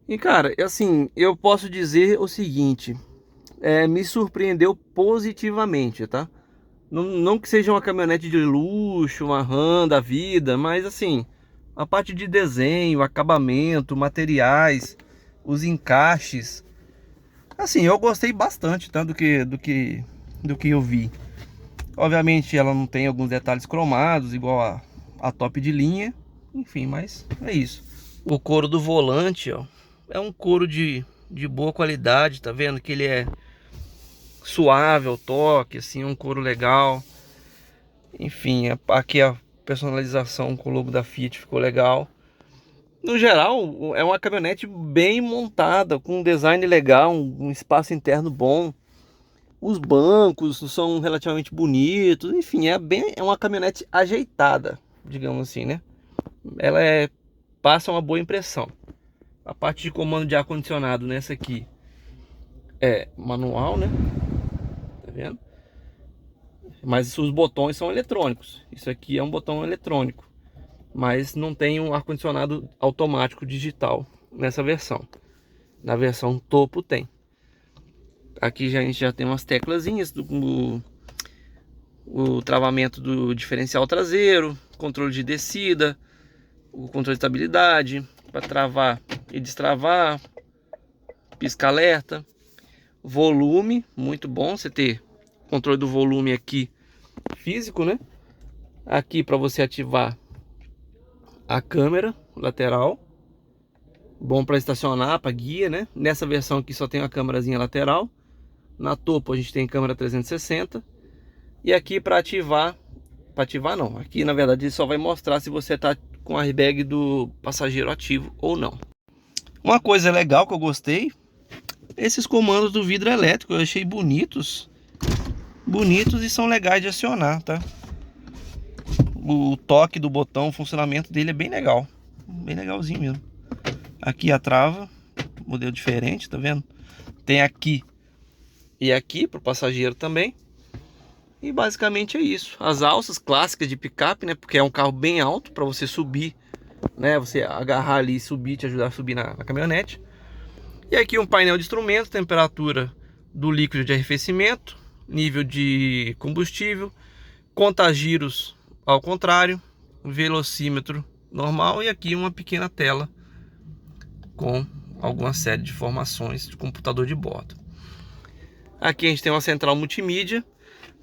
E cara, assim, eu posso dizer o seguinte, me surpreendeu positivamente, tá? Não que seja uma caminhonete de luxo, uma RAM da vida, mas assim, a parte de desenho, acabamento, materiais, os encaixes, assim, eu gostei bastante, tá, do que eu vi. Obviamente ela não tem alguns detalhes cromados igual a top de linha, enfim, mas é isso. O couro do volante, ó, é um couro de boa qualidade, tá vendo que ele é suave ao toque, assim, um couro legal. Enfim, aqui a personalização com o logo da Fiat ficou legal. No geral, é uma caminhonete bem montada, com um design legal, um espaço interno bom. Os bancos são relativamente bonitos, enfim, é uma caminhonete ajeitada, digamos assim, né? Ela passa uma boa impressão. A parte de comando de ar-condicionado nessa aqui é manual, né? Tá vendo? Mas os botões são eletrônicos. Isso aqui é um botão eletrônico, mas não tem um ar-condicionado automático digital nessa versão. Na versão topo tem. Aqui a gente já tem umas teclazinhas o travamento do diferencial traseiro, controle de descida, o controle de estabilidade para travar e destravar, pisca-alerta, volume, muito bom você ter controle do volume aqui físico, né? Aqui para você ativar a câmera lateral, bom para estacionar, para guia, né? Nessa versão aqui só tem uma câmerazinha lateral. Na topo a gente tem câmera 360. E aqui para ativar não, aqui na verdade ele só vai mostrar se você tá com o airbag do passageiro ativo ou não. Uma coisa legal que eu gostei, esses comandos do vidro elétrico, eu achei bonitos e são legais de acionar, tá? O toque do botão, o funcionamento dele é bem legal, bem legalzinho mesmo. Aqui a trava, modelo diferente, tá vendo? Tem aqui e aqui para o passageiro também. E basicamente é isso. As alças clássicas de picape, né? Porque é um carro bem alto para você subir, né? Você agarrar ali e subir, te ajudar a subir na caminhonete. E aqui um painel de instrumentos, temperatura do líquido de arrefecimento, nível de combustível, conta-giros ao contrário, velocímetro normal e aqui uma pequena tela com alguma série de informações de computador de bordo. Aqui a gente tem uma central multimídia.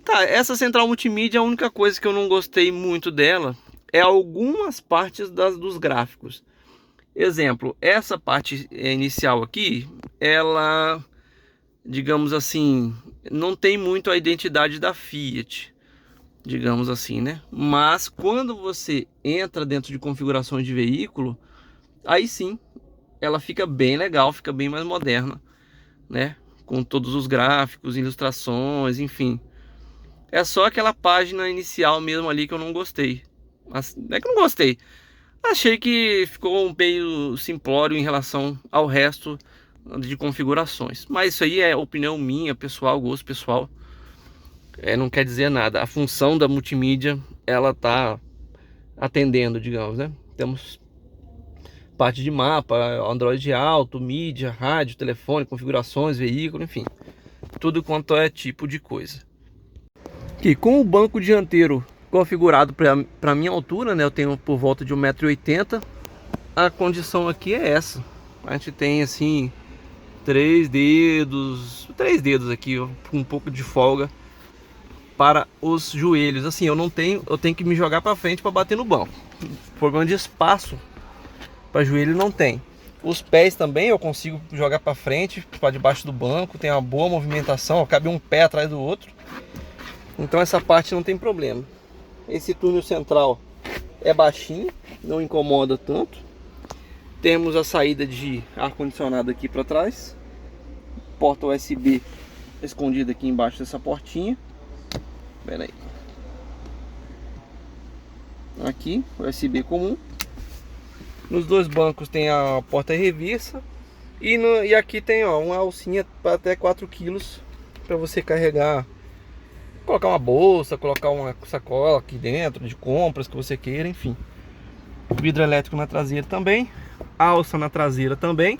Tá, essa central multimídia, a única coisa que eu não gostei muito dela é algumas partes dos gráficos. Exemplo, essa parte inicial aqui, ela, digamos assim, não tem muito a identidade da Fiat, digamos assim, né? Mas quando você entra dentro de configurações de veículo, aí sim, ela fica bem legal, fica bem mais moderna, né? Com todos os gráficos, ilustrações, enfim. É só aquela página inicial mesmo ali que eu não gostei. Mas não é que eu não gostei. Achei que ficou meio simplório em relação ao resto de configurações. Mas isso aí é opinião minha, pessoal, gosto pessoal. Não quer dizer nada. A função da multimídia, ela tá atendendo, digamos, né? Temos parte de mapa, Android Auto, mídia, rádio, telefone, configurações, veículo, enfim. Tudo quanto é tipo de coisa. Aqui, com o banco dianteiro configurado para minha altura, né? Eu tenho por volta de 1,80 m. A condição aqui é essa. A gente tem assim 3 dedos aqui, com um pouco de folga para os joelhos. Assim, eu tenho que me jogar para frente para bater no banco. Problema de espaço para joelho não tem. Os pés também eu consigo jogar para frente, para debaixo do banco, tem uma boa movimentação, cabe um pé atrás do outro. Então essa parte não tem problema. Esse túnel central é baixinho, não incomoda tanto. Temos a saída de ar-condicionado aqui para trás. Porta USB escondida aqui embaixo dessa portinha. Pera aí. Aqui, USB comum. Nos dois bancos tem a porta reversa. E aqui tem uma alcinha para até 4 kg para você carregar. Colocar uma bolsa, colocar uma sacola aqui dentro de compras que você queira, enfim. Vidro elétrico na traseira também. Alça na traseira também.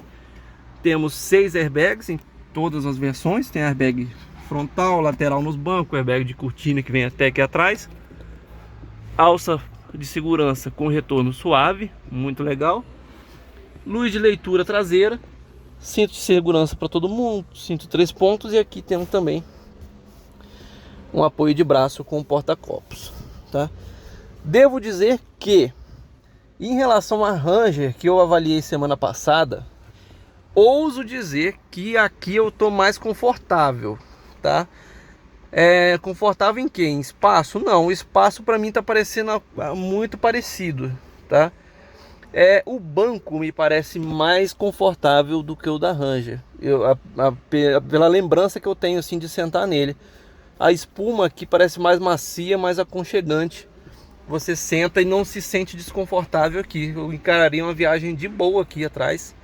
Temos 6 airbags em todas as versões. Tem airbag frontal, lateral nos bancos, airbag de cortina que vem até aqui atrás. Alça de segurança com retorno suave, muito legal. Luz de leitura traseira. Cinto de segurança para todo mundo, cinto 3 pontos. E aqui temos também um apoio de braço com porta-copos, tá? Devo dizer que, em relação à Ranger que eu avaliei semana passada, ouso dizer que aqui eu tô mais confortável, tá? Confortável em quê? Em espaço? Não, o espaço para mim tá parecendo muito parecido, tá? O banco me parece mais confortável do que o da Ranger. Pela lembrança que eu tenho assim de sentar nele. A espuma aqui parece mais macia, mais aconchegante. Você senta e não se sente desconfortável aqui. Eu encararia uma viagem de boa aqui atrás,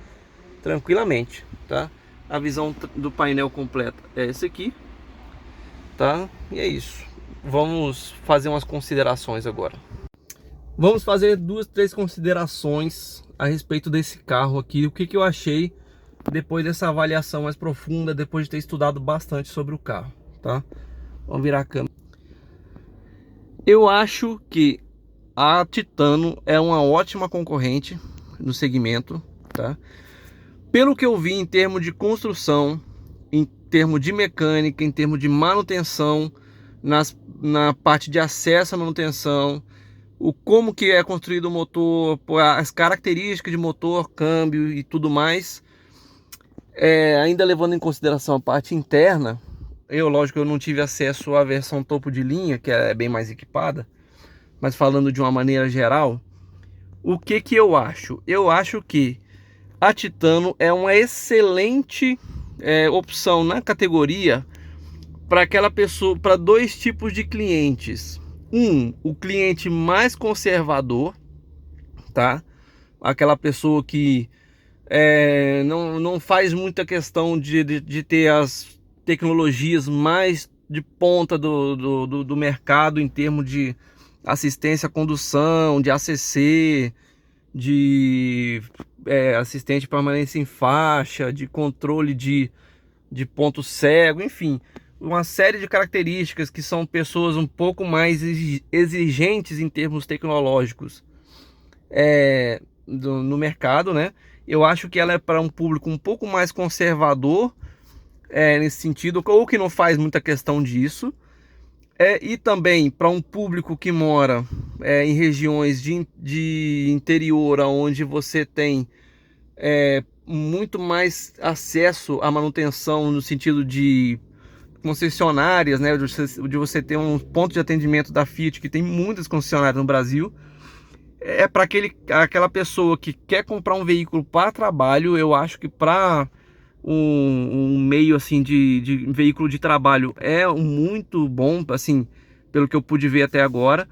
tranquilamente, tá? A visão do painel completa é esse aqui, tá? E é isso. Vamos fazer umas considerações agora. Vamos fazer 2, 3 considerações a respeito desse carro aqui. O que eu achei depois dessa avaliação mais profunda, depois de ter estudado bastante sobre o carro, tá? Vamos virar a câmera. Eu acho que a Titano é uma ótima concorrente no segmento, tá? Pelo que eu vi em termos de construção, em termos de mecânica, em termos de manutenção, na parte de acesso à manutenção, como que é construído o motor, as características de motor, câmbio e tudo mais, ainda levando em consideração a parte interna, lógico, eu não tive acesso à versão topo de linha, que é bem mais equipada, mas falando de uma maneira geral, o que eu acho? Eu acho que a Titano é uma excelente opção na categoria para aquela pessoa, para 2 tipos de clientes. O cliente mais conservador, tá? Aquela pessoa que não faz muita questão de ter as tecnologias mais de ponta do mercado em termos de assistência à condução, de ACC, de assistente de permanência em faixa, de controle de ponto cego, enfim, uma série de características que são pessoas um pouco mais exigentes em termos tecnológicos no mercado, né? Eu acho que ela é para um público um pouco mais conservador nesse sentido, ou que não faz muita questão disso, e também para um público que mora em regiões de interior, onde você tem muito mais acesso à manutenção no sentido de concessionárias, né, de você ter um ponto de atendimento da Fiat, que tem muitas concessionárias no Brasil. Para aquela pessoa que quer comprar um veículo para trabalho, eu acho que para um meio assim de veículo de trabalho é muito bom, assim, pelo que eu pude ver até agora,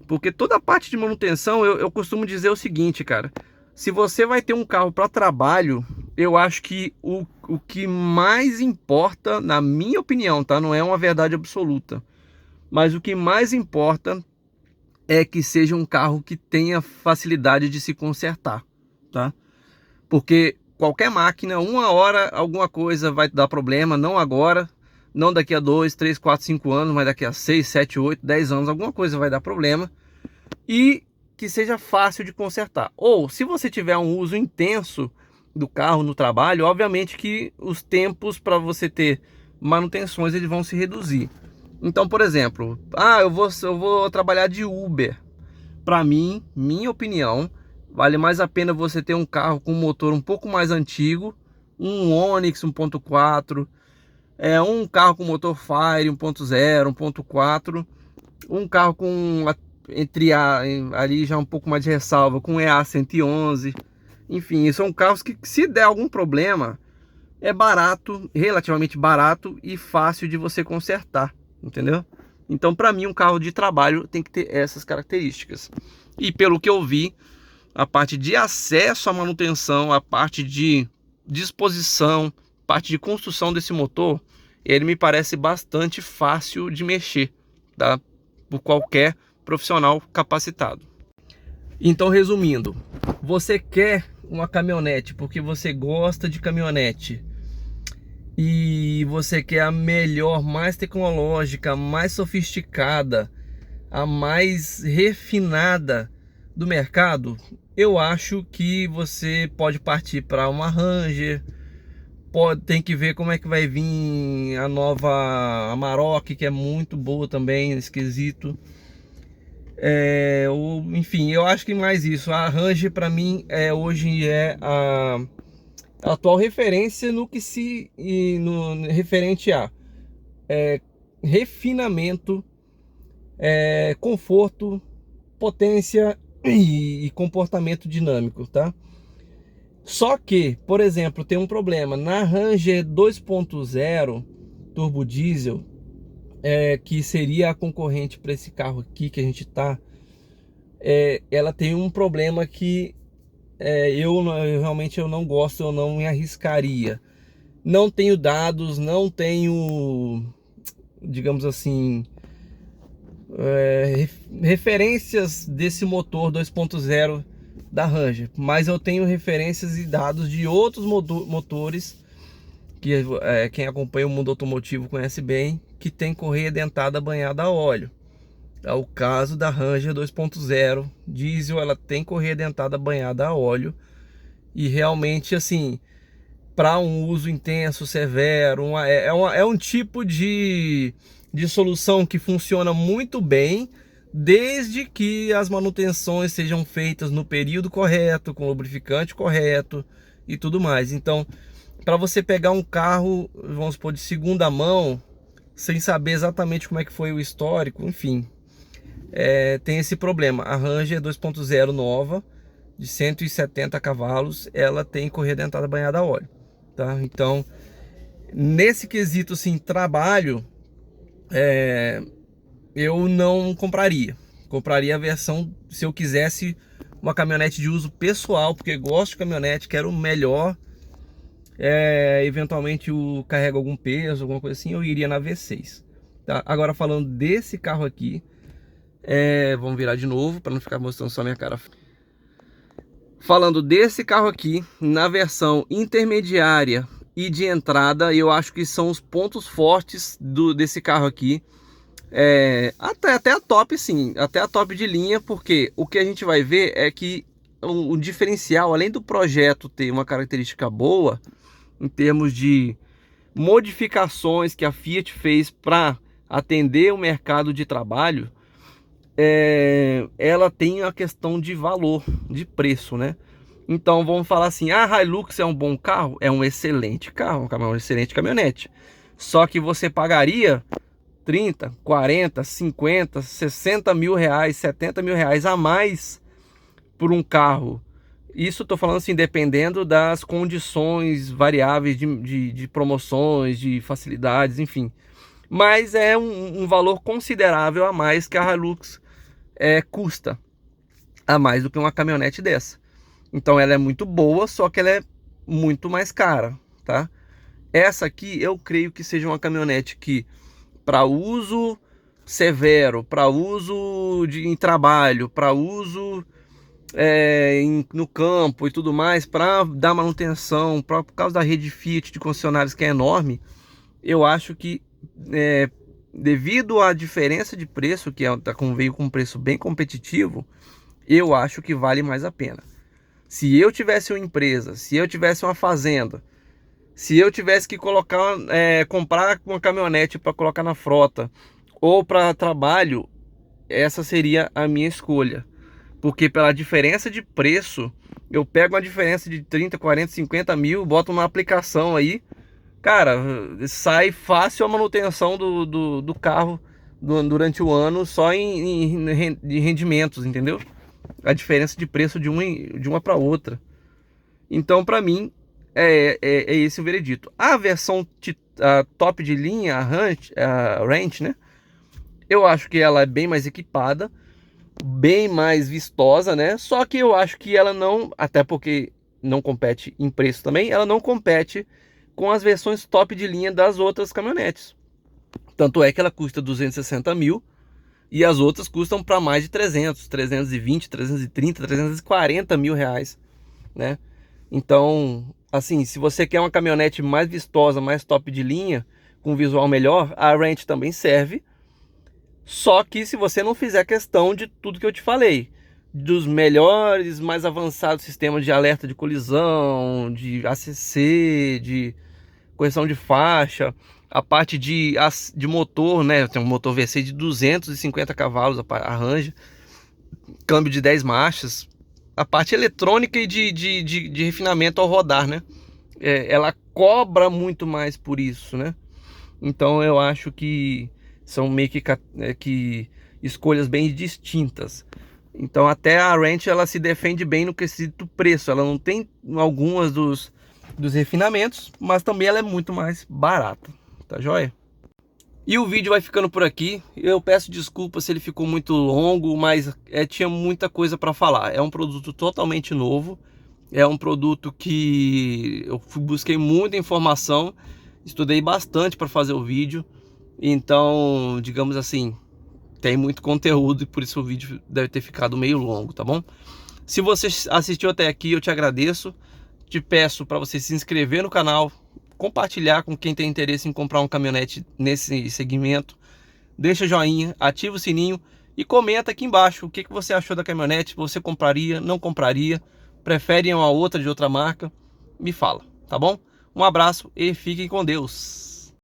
porque toda a parte de manutenção, eu costumo dizer o seguinte, cara: se você vai ter um carro para trabalho, eu acho que o que mais importa, na minha opinião, tá? Não é uma verdade absoluta, mas o que mais importa é que seja um carro que tenha facilidade de se consertar, tá? Porque qualquer máquina, uma hora alguma coisa vai dar problema, não agora, não daqui a 2, 3, 4, 5 anos, mas daqui a 6, 7, 8, 10 anos, alguma coisa vai dar problema, e que seja fácil de consertar. Ou, se você tiver um uso intenso do carro no trabalho, obviamente que os tempos para você ter manutenções eles vão se reduzir. Então, por exemplo, eu vou trabalhar de Uber. Para mim, minha opinião, vale mais a pena você ter um carro com um motor um pouco mais antigo, um Onix 1.4, um carro com motor Fire 1.0, 1.4, um carro com ali já um pouco mais de ressalva, com EA 111. Enfim, são carros que, se der algum problema, é barato, relativamente barato e fácil de você consertar, entendeu? Então, para mim, um carro de trabalho tem que ter essas características. E pelo que eu vi, a parte de acesso à manutenção, a parte de disposição, parte de construção desse motor, ele me parece bastante fácil de mexer, tá? Por qualquer profissional capacitado. Então, resumindo, você quer uma caminhonete porque você gosta de caminhonete e você quer a melhor, mais tecnológica, mais sofisticada, a mais refinada do mercado, eu acho que você pode partir para uma Ranger. Tem que ver como é que vai vir a nova Amarok, que é muito boa também, esquisito. Enfim, eu acho que mais isso. A Ranger para mim hoje é a atual referência no que referente a refinamento, conforto, potência e comportamento dinâmico, tá? Só que, por exemplo, tem um problema na Ranger 2.0 turbo diesel, que seria a concorrente para esse carro aqui que a gente tá. Ela tem um problema que eu realmente eu não gosto, eu não me arriscaria. Não tenho dados, não tenho, digamos assim, referências desse motor 2.0 da Ranger, mas eu tenho referências e dados de outros motores que quem acompanha o mundo automotivo conhece bem, que tem correia dentada banhada a óleo. É o caso da Ranger 2.0 diesel, ela tem correia dentada banhada a óleo e realmente assim, para um uso intenso, severo, é um tipo de solução que funciona muito bem, desde que as manutenções sejam feitas no período correto, com lubrificante correto e tudo mais. Então, para você pegar um carro, vamos supor, de segunda mão, sem saber exatamente como é que foi o histórico, enfim, tem esse problema. A Ranger 2.0 nova, de 170 cavalos, ela tem correia dentada banhada a óleo, tá? Então, nesse quesito, assim, trabalho, eu não compraria. Compraria a versão, se eu quisesse uma caminhonete de uso pessoal, porque gosto de caminhonete, quero o melhor. Eventualmente carrega algum peso, alguma coisa assim, eu iria na V6, tá? Agora falando desse carro aqui, vamos virar de novo para não ficar mostrando só minha cara. Falando desse carro aqui, na versão intermediária e de entrada, eu acho que são os pontos fortes desse carro aqui. Até a top, sim, até a top de linha, porque o que a gente vai ver é que o diferencial, além do projeto ter uma característica boa, em termos de modificações que a Fiat fez para atender o mercado de trabalho, ela tem a questão de valor, de preço, né? Então vamos falar assim, a Hilux é um bom carro? É um excelente carro, uma excelente caminhonete. Só que você pagaria 30, 40, 50, 60 mil reais, 70 mil reais a mais por um carro. Isso estou falando assim, dependendo das condições variáveis de promoções, de facilidades, enfim. Mas é um valor considerável a mais que a Hilux custa, a mais do que uma caminhonete dessa. Então ela é muito boa, só que ela é muito mais cara, tá? Essa aqui eu creio que seja uma caminhonete que, para uso severo, para uso em trabalho, para uso no campo e tudo mais, para dar manutenção, por causa da rede Fiat de concessionários que é enorme, eu acho que devido à diferença de preço, que veio com um preço bem competitivo, eu acho que vale mais a pena. Se eu tivesse uma empresa, se eu tivesse uma fazenda, se eu tivesse que comprar uma caminhonete para colocar na frota ou para trabalho, essa seria a minha escolha. Porque pela diferença de preço, eu pego uma diferença de 30, 40, 50 mil, boto uma aplicação aí, cara, sai fácil a manutenção do carro durante o ano só de rendimentos, entendeu? A diferença de preço de uma para outra. Então, para mim, é esse o veredito. A versão top de linha, a Range, né? Eu acho que ela é bem mais equipada, bem mais vistosa, né? Só que eu acho que ela não, até porque não compete em preço também, ela não compete com as versões top de linha das outras caminhonetes. Tanto é que ela custa 260 mil e as outras custam para mais de 300, 320, 330, 340 mil reais, né? Então, assim, se você quer uma caminhonete mais vistosa, mais top de linha, com visual melhor, a Range também serve. Só que se você não fizer questão de tudo que eu te falei, dos melhores, mais avançados sistemas de alerta de colisão, de ACC, de correção de faixa, a parte de motor, né? Tem um motor VC de 250 cavalos, a Ranger, câmbio de 10 marchas, a parte eletrônica e de refinamento ao rodar, né? Ela cobra muito mais por isso, né? Então eu acho que são meio que escolhas bem distintas. Então até a Range ela se defende bem no quesito preço. Ela não tem algumas dos refinamentos, mas também ela é muito mais barata, tá joia? E o vídeo vai ficando por aqui. Eu peço desculpa se ele ficou muito longo, mas tinha muita coisa para falar. É um produto totalmente novo. É um produto que eu busquei muita informação, estudei bastante para fazer o vídeo. Então, digamos assim, tem muito conteúdo e por isso o vídeo deve ter ficado meio longo, tá bom? Se você assistiu até aqui, eu te agradeço. Te peço para você se inscrever no canal, compartilhar com quem tem interesse em comprar um caminhonete nesse segmento. Deixa joinha, ativa o sininho e comenta aqui embaixo o que você achou da caminhonete. Você compraria, não compraria, prefere uma outra de outra marca? Me fala, tá bom? Um abraço e fiquem com Deus.